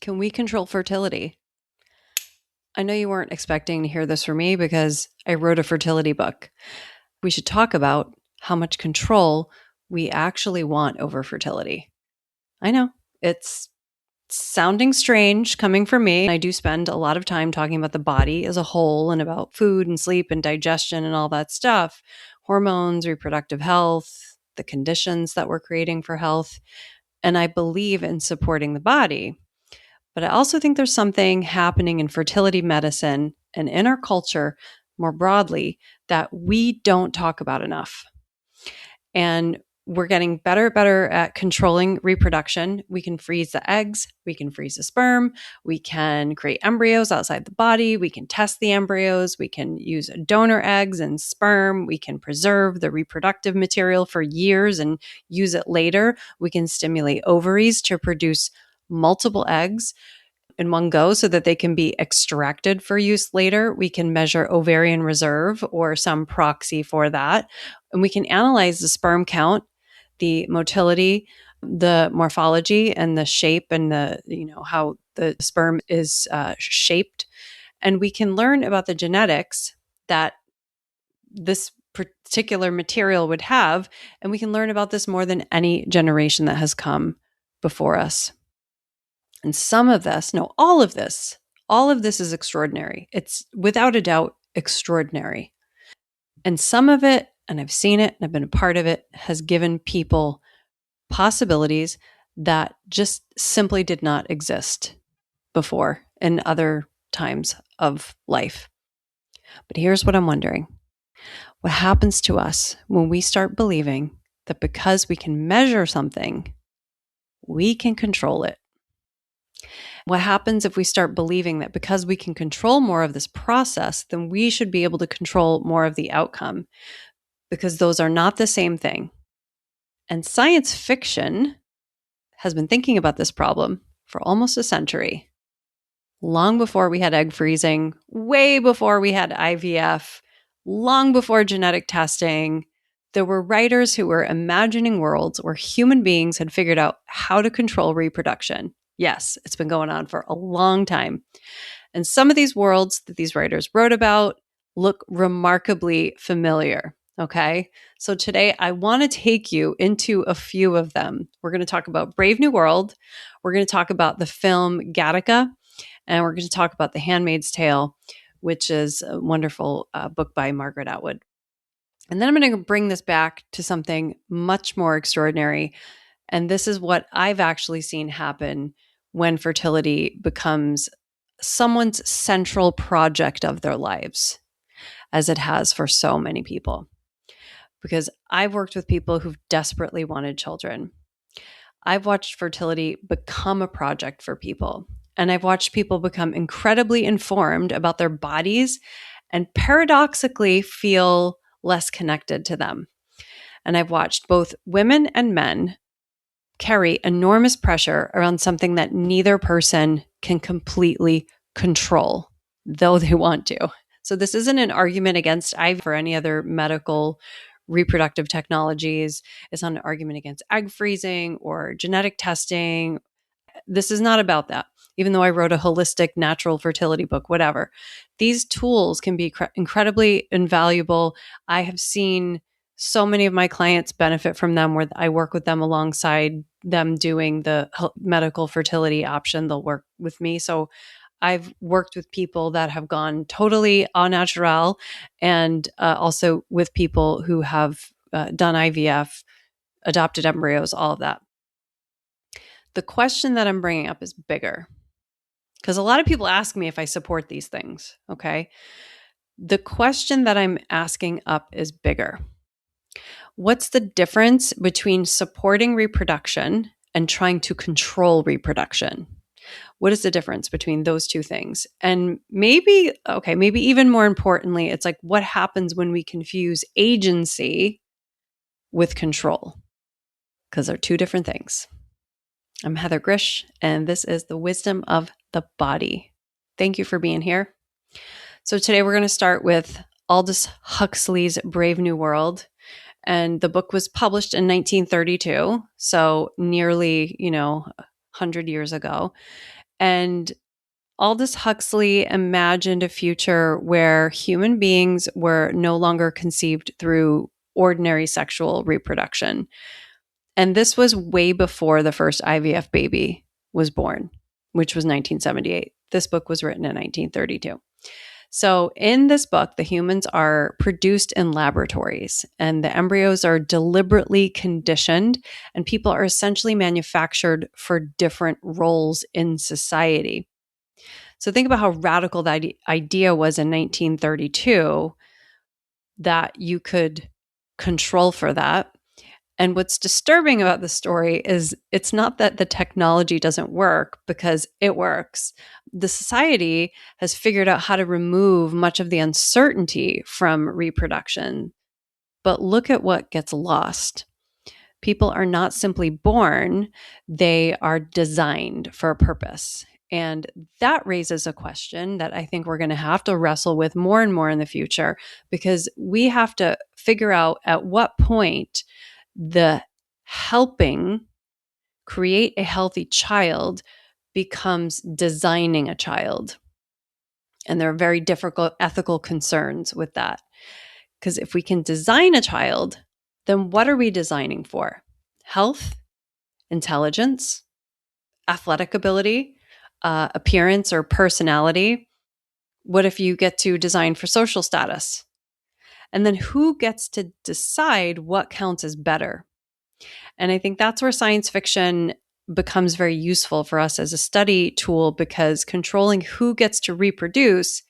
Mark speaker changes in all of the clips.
Speaker 1: Can we control fertility? I know you weren't expecting to hear this from me because I wrote a fertility book. We should talk about how much control we actually want over fertility. I know it's sounding strange coming from me. I do spend a lot of time talking about the body as a whole and about food and sleep and digestion and all that stuff, hormones, reproductive health, the conditions that we're creating for health. And I believe in supporting the body. But I also think there's something happening in fertility medicine and in our culture more broadly that we don't talk about enough. And we're getting better at controlling reproduction. We can freeze the eggs, we can freeze the sperm, we can create embryos outside the body, we can test the embryos, we can use donor eggs and sperm, we can preserve the reproductive material for years and use it later. We can stimulate ovaries to produce multiple eggs in one go so that they can be extracted for use later. We can measure ovarian reserve or some proxy for that. And we can analyze the sperm count, the motility, the morphology, and the shape and how the sperm is shaped. And we can learn about the genetics that this particular material would have. And we can learn about this more than any generation that has come before us. And some of this, no, all of this is extraordinary. It's without a doubt extraordinary. And some of it, and I've seen it and I've been a part of it, has given people possibilities that just simply did not exist before in other times of life. But here's what I'm wondering. What happens to us when we start believing that because we can measure something, we can control it? What happens if we start believing that because we can control more of this process, then we should be able to control more of the outcome? Because those are not the same thing. And science fiction has been thinking about this problem for almost a century. Long before we had egg freezing, way before we had IVF, long before genetic testing, there were writers who were imagining worlds where human beings had figured out how to control reproduction. Yes, it's been going on for a long time. And some of these worlds that these writers wrote about look remarkably familiar. Okay. So today I want to take you into a few of them. We're going to talk about Brave New World. We're going to talk about the film Gattaca. And we're going to talk about The Handmaid's Tale, which is a wonderful book by Margaret Atwood. And then I'm going to bring this back to something much more extraordinary. And this is what I've actually seen happen when fertility becomes someone's central project of their lives, as it has for so many people. Because I've worked with people who've desperately wanted children. I've watched fertility become a project for people. And I've watched people become incredibly informed about their bodies and paradoxically feel less connected to them. And I've watched both women and men carry enormous pressure around something that neither person can completely control, though they want to. So this isn't an argument against IVF or any other medical reproductive technologies. It's not an argument against egg freezing or genetic testing. This is not about that. Even though I wrote a holistic natural fertility book, whatever. These tools can be incredibly invaluable. I have seen so many of my clients benefit from them where I work with them alongside them doing the medical fertility option. They'll work with me. So I've worked with people that have gone totally au naturel and also with people who have done IVF, adopted embryos, all of that. The question that I'm bringing up is bigger because a lot of people ask me if I support these things, okay? The question that I'm asking up is bigger. What's the difference between supporting reproduction and trying to control reproduction? What is the difference between those two things? And maybe even more importantly, it's like what happens when we confuse agency with control? Because they're two different things. I'm Heather Grzych, and this is The Wisdom of the Body. Thank you for being here. So today we're going to start with Aldous Huxley's Brave New World. And the book was published in 1932, so nearly, 100 years ago. And Aldous Huxley imagined a future where human beings were no longer conceived through ordinary sexual reproduction. And this was way before the first IVF baby was born, which was 1978. This book was written in 1932. So in this book, the humans are produced in laboratories and the embryos are deliberately conditioned, and people are essentially manufactured for different roles in society. So think about how radical that idea was in 1932, that you could control for that. And what's disturbing about the story is it's not that the technology doesn't work, because it works. The society has figured out how to remove much of the uncertainty from reproduction. But look at what gets lost. People are not simply born, they are designed for a purpose. And that raises a question that I think we're going to have to wrestle with more and more in the future, because we have to figure out at what point the helping create a healthy child becomes designing a child. And there are very difficult ethical concerns with that. Because if we can design a child, then what are we designing for? Health, intelligence, athletic ability, appearance or personality? What if you get to design for social status? And then who gets to decide what counts as better? And I think that's where science fiction becomes very useful for us as a study tool, because controlling who gets to reproduce,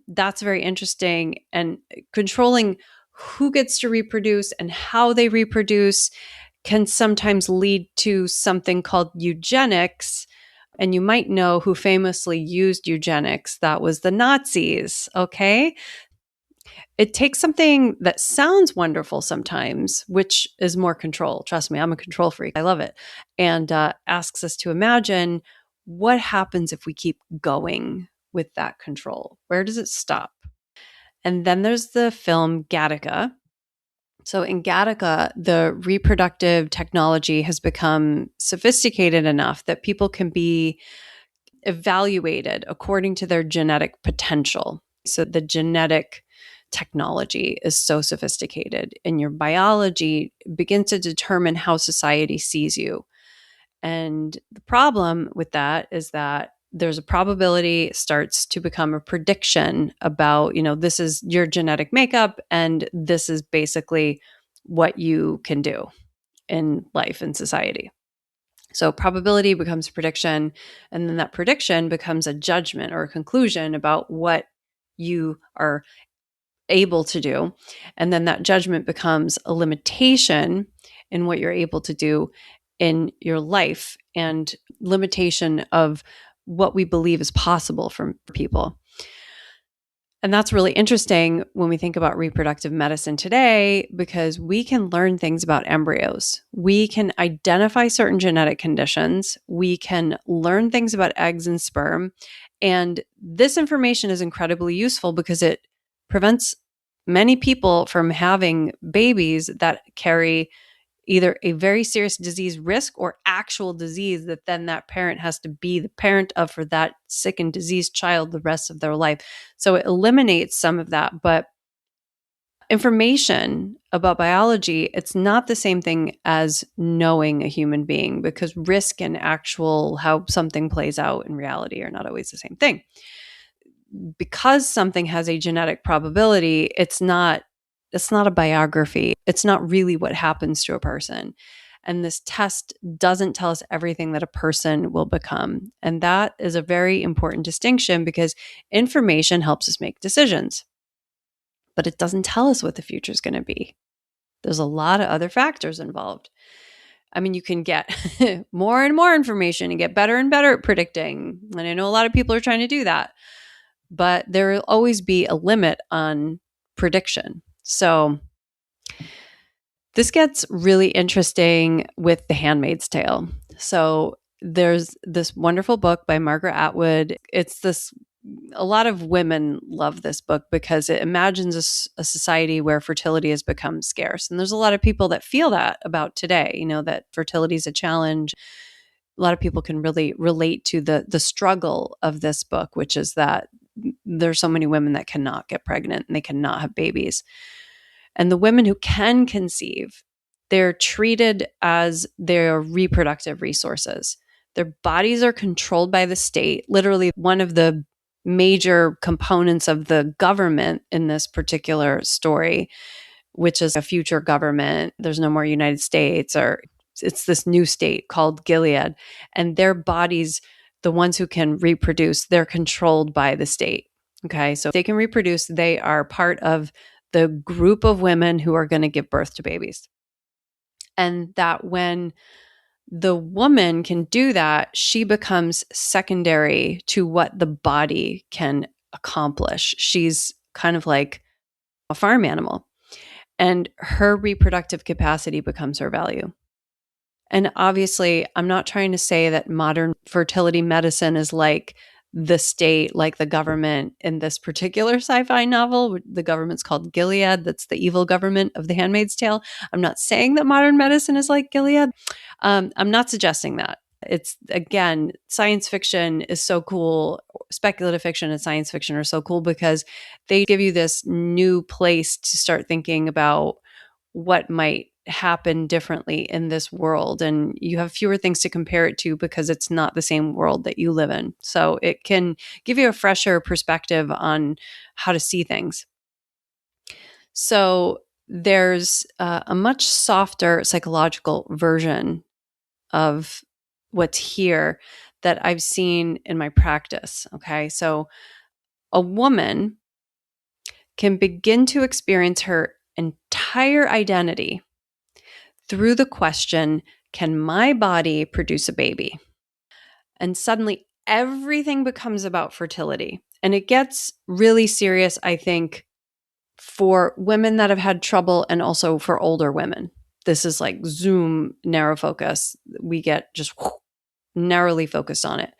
Speaker 1: that's very interesting. And controlling who gets to reproduce and how they reproduce can sometimes lead to something called eugenics. And you might know who famously used eugenics. That was the Nazis, okay? It takes something that sounds wonderful sometimes, which is more control. Trust me, I'm a control freak. I love it. And asks us to imagine what happens if we keep going with that control. Where does it stop? And then there's the film Gattaca. So in Gattaca, the reproductive technology has become sophisticated enough that people can be evaluated according to their genetic potential. So the genetic technology is so sophisticated, and your biology begins to determine how society sees you. And the problem with that is that there's a probability starts to become a prediction about, this is your genetic makeup and this is basically what you can do in life and society. So probability becomes prediction, and then that prediction becomes a judgment or a conclusion about what you are able to do. And then that judgment becomes a limitation in what you're able to do in your life, and limitation of what we believe is possible for people. And that's really interesting when we think about reproductive medicine today, because we can learn things about embryos. We can identify certain genetic conditions. We can learn things about eggs and sperm. And this information is incredibly useful because it prevents many people from having babies that carry either a very serious disease risk or actual disease that then that parent has to be the parent of for that sick and diseased child the rest of their life. So it eliminates some of that. But information about biology, it's not the same thing as knowing a human being, because risk and actual how something plays out in reality are not always the same thing. Because something has a genetic probability, it's not a biography. It's not really what happens to a person. And this test doesn't tell us everything that a person will become. And that is a very important distinction, because information helps us make decisions, but it doesn't tell us what the future is going to be. There's a lot of other factors involved. I mean, you can get more and more information and get better and better at predicting. And I know a lot of people are trying to do that, but there will always be a limit on prediction. So this gets really interesting with The Handmaid's Tale. So there's this wonderful book by Margaret Atwood. A lot of women love this book because it imagines a society where fertility has become scarce. And there's a lot of people that feel that about today, that fertility is a challenge. a lot of people can really relate to the struggle of this book, which is that there's so many women that cannot get pregnant and they cannot have babies. And the women who can conceive, they're treated as their reproductive resources. Their bodies are controlled by the state. Literally, one of the major components of the government in this particular story, which is a future government, there's no more United States, or it's this new state called Gilead. And their bodies, the ones who can reproduce, they're controlled by the state. Okay. So if they can reproduce, they are part of the group of women who are going to give birth to babies. And that when the woman can do that, she becomes secondary to what the body can accomplish. She's kind of like a farm animal, and her reproductive capacity becomes her value. And obviously, I'm not trying to say that modern fertility medicine is like the state, like the government in this particular sci-fi novel. The government's called Gilead. That's the evil government of The Handmaid's Tale. I'm not saying that modern medicine is like Gilead. I'm not suggesting that. It's, again, science fiction is so cool. Speculative fiction and science fiction are so cool because they give you this new place to start thinking about what might happen differently in this world. And you have fewer things to compare it to because it's not the same world that you live in. So it can give you a fresher perspective on how to see things. So there's a much softer psychological version of what's here that I've seen in my practice. Okay. So a woman can begin to experience her entire identity through the question, can my body produce a baby? And suddenly everything becomes about fertility. And it gets really serious, I think, for women that have had trouble and also for older women. This is like zoom, narrow focus. We get just narrowly focused on it.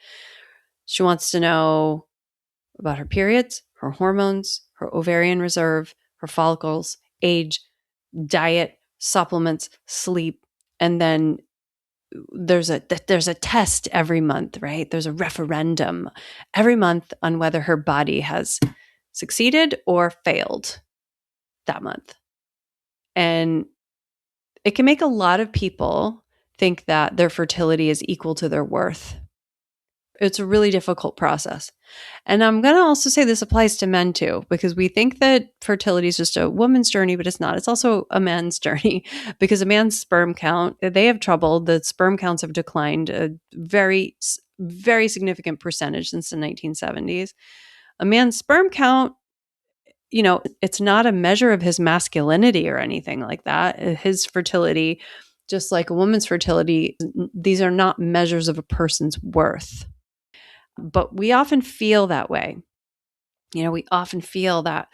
Speaker 1: She wants to know about her periods, her hormones, her ovarian reserve, her follicles, age, diet, supplements, sleep, and then there's a test every month, right? There's a referendum every month on whether her body has succeeded or failed that month. And it can make a lot of people think that their fertility is equal to their worth. It's a really difficult process. And I'm going to also say this applies to men too, because we think that fertility is just a woman's journey, but it's not. It's also a man's journey because a man's sperm count, they have trouble. The sperm counts have declined a very, very significant percentage since the 1970s. A man's sperm count, it's not a measure of his masculinity or anything like that. His fertility, just like a woman's fertility, these are not measures of a person's worth. But we often feel that way. We often feel that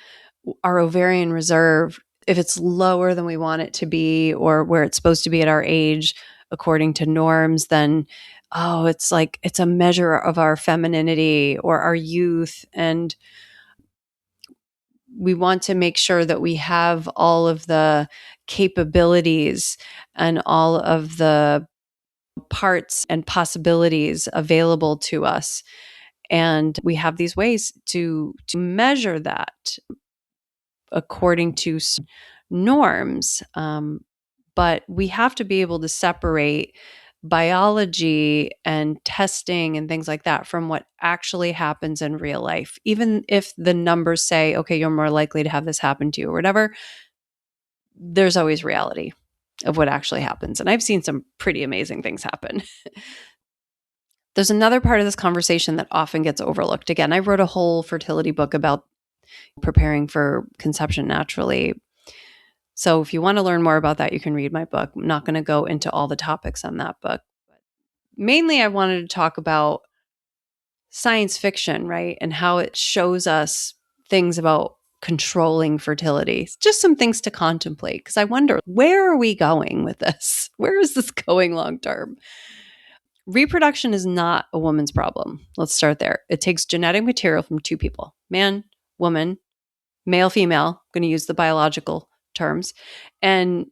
Speaker 1: our ovarian reserve, if it's lower than we want it to be or where it's supposed to be at our age, according to norms, then, it's like it's a measure of our femininity or our youth. And we want to make sure that we have all of the capabilities and all of the parts and possibilities available to us. And we have these ways to measure that according to norms. But we have to be able to separate biology and testing and things like that from what actually happens in real life. Even if the numbers say, okay, you're more likely to have this happen to you or whatever, there's always reality of what actually happens. And I've seen some pretty amazing things happen. There's another part of this conversation that often gets overlooked. Again, I wrote a whole fertility book about preparing for conception naturally. So if you want to learn more about that, you can read my book. I'm not going to go into all the topics on that book. Mainly, I wanted to talk about science fiction, right? And how it shows us things about controlling fertility. Just some things to contemplate, because I wonder, where are we going with this? Where is this going long term? Reproduction is not a woman's problem. Let's start there. It takes genetic material from two people, man, woman, male, female. I'm going to use the biological terms. And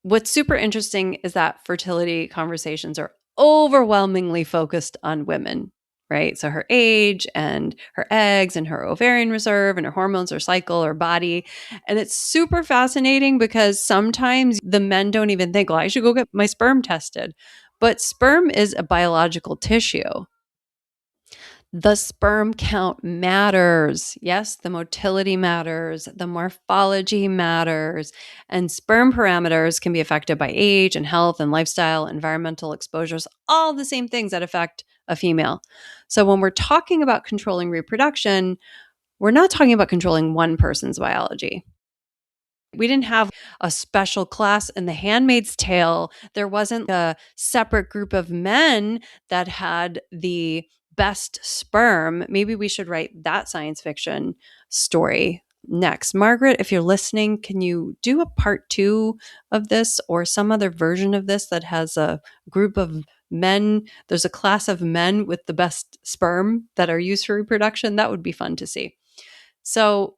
Speaker 1: what's super interesting is that fertility conversations are overwhelmingly focused on women, right? So her age and her eggs and her ovarian reserve and her hormones, her cycle, her body. And it's super fascinating because sometimes the men don't even think, well, I should go get my sperm tested. But sperm is a biological tissue. The sperm count matters. Yes, the motility matters, the morphology matters, and sperm parameters can be affected by age and health and lifestyle, environmental exposures, all the same things that affect a female. So when we're talking about controlling reproduction, we're not talking about controlling one person's biology. We didn't have a special class in The Handmaid's Tale. There wasn't a separate group of men that had the best sperm. Maybe we should write that science fiction story next. Margaret, if you're listening, can you do a part 2 of this or some other version of this that has a group of men? There's a class of men with the best sperm that are used for reproduction. That would be fun to see. So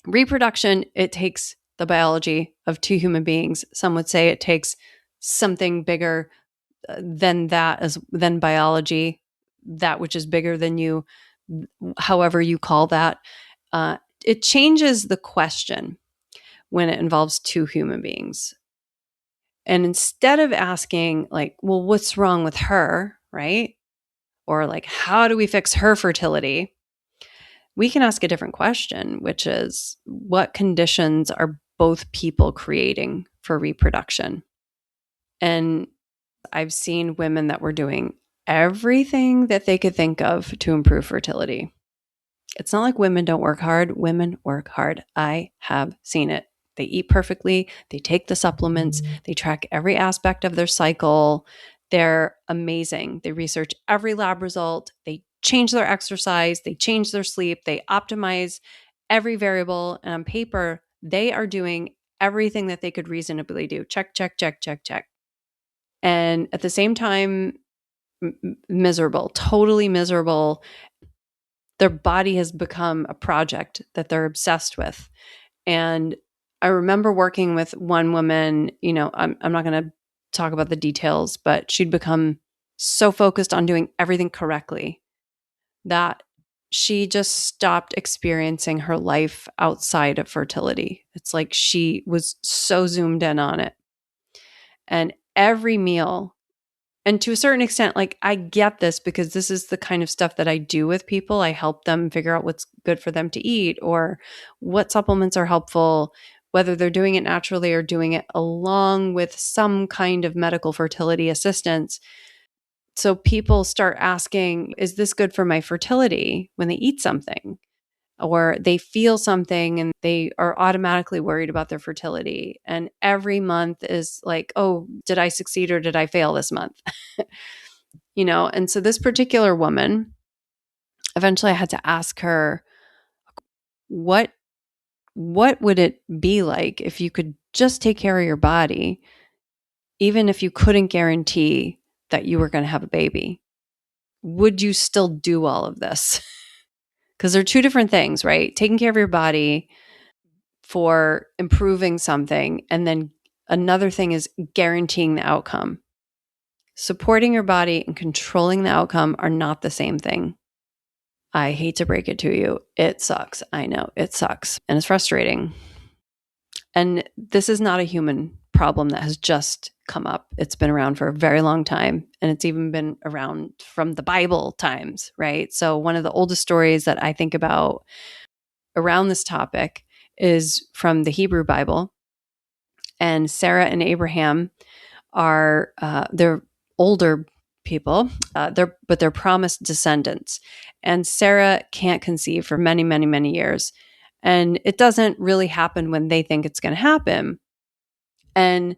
Speaker 1: reproduction, it takes the biology of two human beings. Some would say it takes something bigger than that, than biology, that which is bigger than you, however you call that. It changes the question when it involves two human beings. And instead of asking, like, well, what's wrong with her, right? Or like, how do we fix her fertility? We can ask a different question, which is, what conditions are both people creating for reproduction? And I've seen women that were doing everything that they could think of to improve fertility. It's not like women don't work hard. Women work hard. I have seen it. They eat perfectly. They take the supplements. They track every aspect of their cycle. They're amazing. They research every lab result. They change their exercise. They change their sleep. They optimize every variable. And on paper, they are doing everything that they could reasonably do. Check, check, check, check, check. And at the same time, miserable, totally miserable. Their body has become a project that they're obsessed with. And I remember working with one woman, I'm not going to talk about the details, but she'd become so focused on doing everything correctly that she just stopped experiencing her life outside of fertility. It's like she was so zoomed in on it. And every meal, and to a certain extent, like, I get this because this is the kind of stuff that I do with people. I help them figure out what's good for them to eat or what supplements are helpful, whether they're doing it naturally or doing it along with some kind of medical fertility assistance. So people start asking, is this good for my fertility, when they eat something or they feel something and they are automatically worried about their fertility. And every month is like, oh, did I succeed or did I fail this month? And so this particular woman, eventually I had to ask her, what would it be like if you could just take care of your body, even if you couldn't guarantee that you were going to have a baby? Would you still do all of this? Because they're two different things, right? Taking care of your body for improving something, and then another thing is guaranteeing the outcome. Supporting your body and controlling the outcome are not the same thing. I hate to break it to you. It sucks. I know it sucks. And it's frustrating. And this is not a human problem that has just come up. It's been around for a very long time. And it's even been around from the Bible times, right? So one of the oldest stories that I think about around this topic is from the Hebrew Bible. And Sarah and Abraham are, they're older people, but they're promised descendants. And Sarah can't conceive for many, many, many years. And it doesn't really happen when they think it's going to happen. And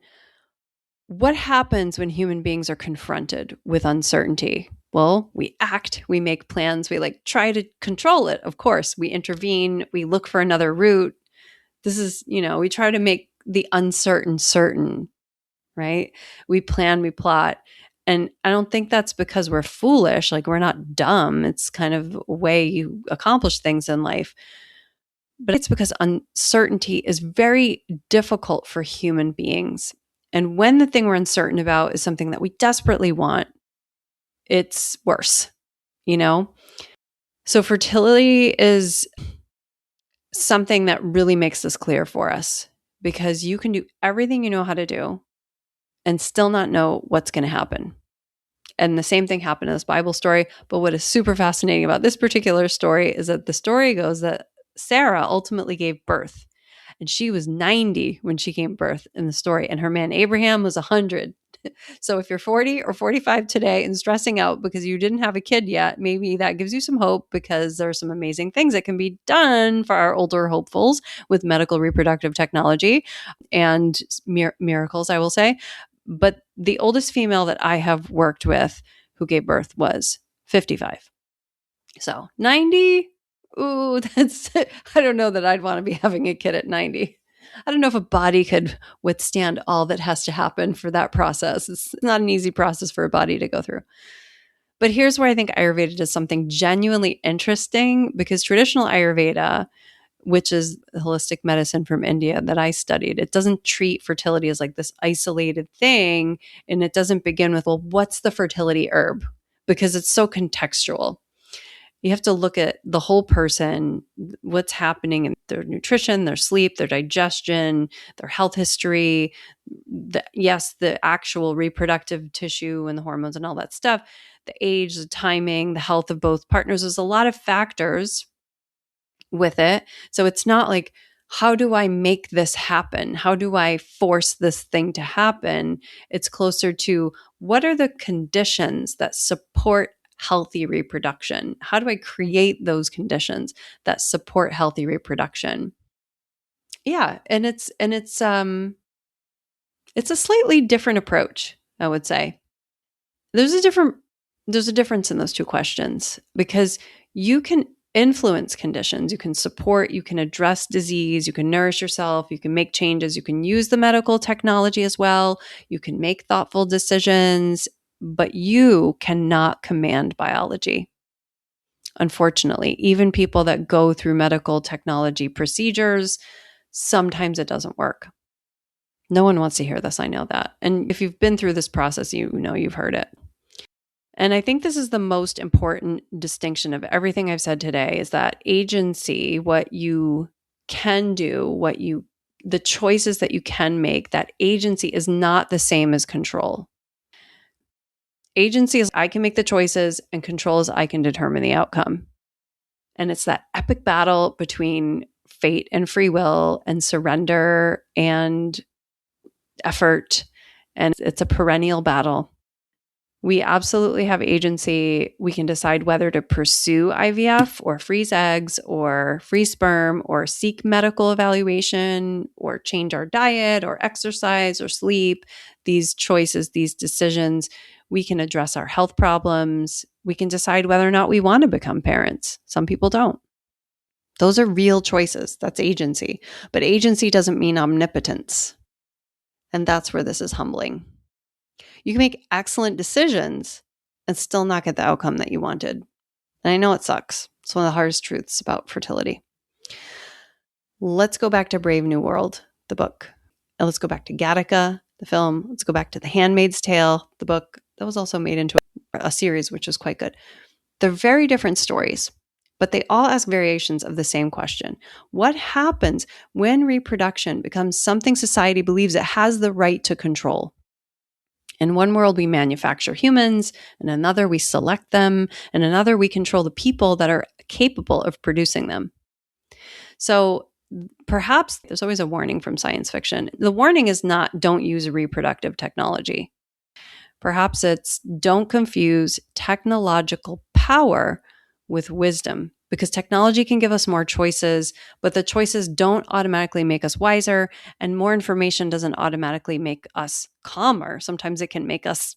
Speaker 1: what happens when human beings are confronted with uncertainty? Well, we act, we make plans, we try to control it. Of course, we intervene, we look for another route. This is, we try to make the uncertain certain, right? We plan, we plot. And I don't think that's because we're foolish. We're not dumb. It's kind of a way you accomplish things in life. But it's because uncertainty is very difficult for human beings. And when the thing we're uncertain about is something that we desperately want, it's worse, you know? So fertility is something that really makes this clear for us, because you can do everything you know how to do and still not know what's going to happen. And the same thing happened in this Bible story. But what is super fascinating about this particular story is that the story goes that Sarah ultimately gave birth, and she was 90 when she gave birth in the story, and her man Abraham was 100. So if you're 40 or 45 today and stressing out because you didn't have a kid yet, maybe that gives you some hope, because there are some amazing things that can be done for our older hopefuls with medical reproductive technology and miracles, I will say. But the oldest female that I have worked with who gave birth was 55. So 90, ooh, I don't know that I'd want to be having a kid at 90. I don't know if a body could withstand all that has to happen for that process. It's not an easy process for a body to go through. But here's where I think Ayurveda does something genuinely interesting, because traditional Ayurveda, which is holistic medicine from India that I studied, it doesn't treat fertility as like this isolated thing. And it doesn't begin with, well, what's the fertility herb? Because it's so contextual. You have to look at the whole person, what's happening in their nutrition, their sleep, their digestion, their health history, the actual reproductive tissue and the hormones and all that stuff, the age, the timing, the health of both partners. There's a lot of factors with it. So it's not like, how do I make this happen? How do I force this thing to happen? It's closer to, what are the conditions that support healthy reproduction? How do I create those conditions that support healthy reproduction? Yeah, and it's a slightly different approach, I would say. There's a difference in those two questions, because you can influence conditions, you can support, you can address disease, you can nourish yourself, you can make changes, you can use the medical technology as well, you can make thoughtful decisions, but you cannot command biology. Unfortunately, even people that go through medical technology procedures, sometimes it doesn't work. No one wants to hear this, I know that. And if you've been through this process, you know you've heard it. And I think this is the most important distinction of everything I've said today, is that agency, what you can do, the choices that you can make, that agency is not the same as control. Agency is, I can make the choices, and control is, I can determine the outcome. And it's that epic battle between fate and free will and surrender and effort. And it's a perennial battle. We absolutely have agency. We can decide whether to pursue IVF or freeze eggs or freeze sperm or seek medical evaluation or change our diet or exercise or sleep. These choices, these decisions, we can address our health problems. We can decide whether or not we want to become parents. Some people don't. Those are real choices. That's agency. But agency doesn't mean omnipotence. And that's where this is humbling. You can make excellent decisions and still not get the outcome that you wanted. And I know it sucks. It's one of the hardest truths about fertility. Let's go back to Brave New World, the book. And let's go back to Gattaca, the film. Let's go back to The Handmaid's Tale, the book. That was also made into a series, which is quite good. They're very different stories, but they all ask variations of the same question. What happens when reproduction becomes something society believes it has the right to control? In one world, we manufacture humans. In another, we select them. In another, we control the people that are capable of producing them. So perhaps there's always a warning from science fiction. The warning is not, don't use reproductive technology. Perhaps it's, don't confuse technological power with wisdom, because technology can give us more choices, but the choices don't automatically make us wiser, and more information doesn't automatically make us calmer. Sometimes it can make us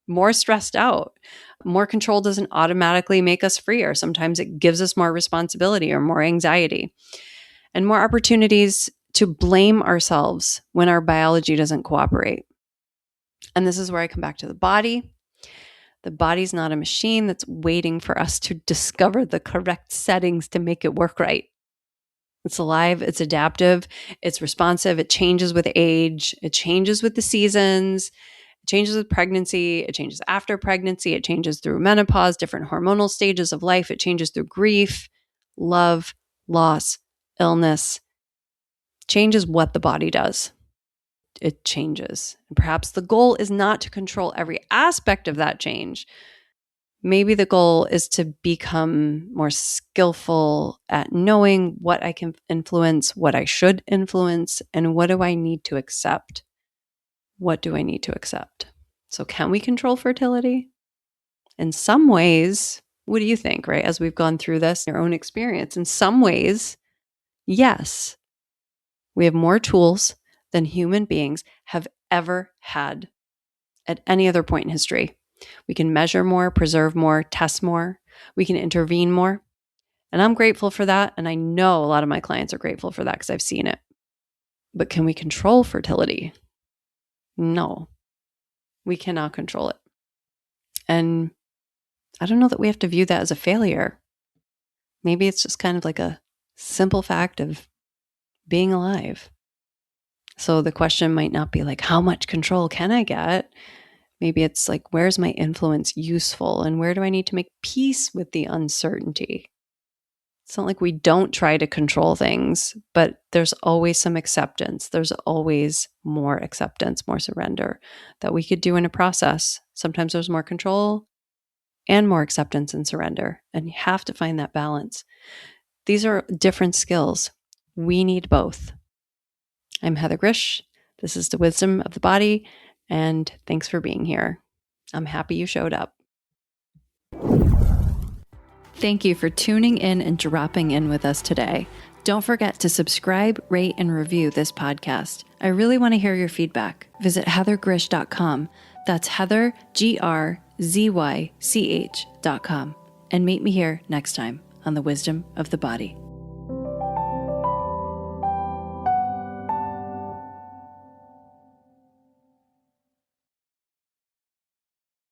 Speaker 1: more stressed out. More control doesn't automatically make us freer. Sometimes it gives us more responsibility or more anxiety, and more opportunities to blame ourselves when our biology doesn't cooperate. And this is where I come back to the body. The body's not a machine that's waiting for us to discover the correct settings to make it work right. It's alive, it's adaptive, it's responsive, it changes with age, it changes with the seasons, it changes with pregnancy, it changes after pregnancy, it changes through menopause, different hormonal stages of life, it changes through grief, love, loss, illness, changes what the body does. It changes. And perhaps the goal is not to control every aspect of that change. Maybe the goal is to become more skillful at knowing what I can influence, what I should influence, and what do I need to accept? What do I need to accept? So, can we control fertility? In some ways, what do you think, right? As we've gone through this, your own experience, in some ways, yes, we have more tools than human beings have ever had at any other point in history. We can measure more, preserve more, test more. We can intervene more. And I'm grateful for that. And I know a lot of my clients are grateful for that because I've seen it. But can we control fertility? No, we cannot control it. And I don't know that we have to view that as a failure. Maybe it's just kind of like a simple fact of being alive. So the question might not be like, how much control can I get? Maybe it's like, where's my influence useful and where do I need to make peace with the uncertainty? It's not like we don't try to control things, but there's always some acceptance. There's always more acceptance, more surrender that we could do in a process. Sometimes there's more control and more acceptance and surrender, and you have to find that balance. These are different skills. We need both. I'm Heather Grzych. This is The Wisdom of the Body. And thanks for being here. I'm happy you showed up. Thank you for tuning in and dropping in with us today. Don't forget to subscribe, rate, and review this podcast. I really want to hear your feedback. Visit heathergrzych.com. That's Heather, GRZYCH.com. And meet me here next time on The Wisdom of the Body.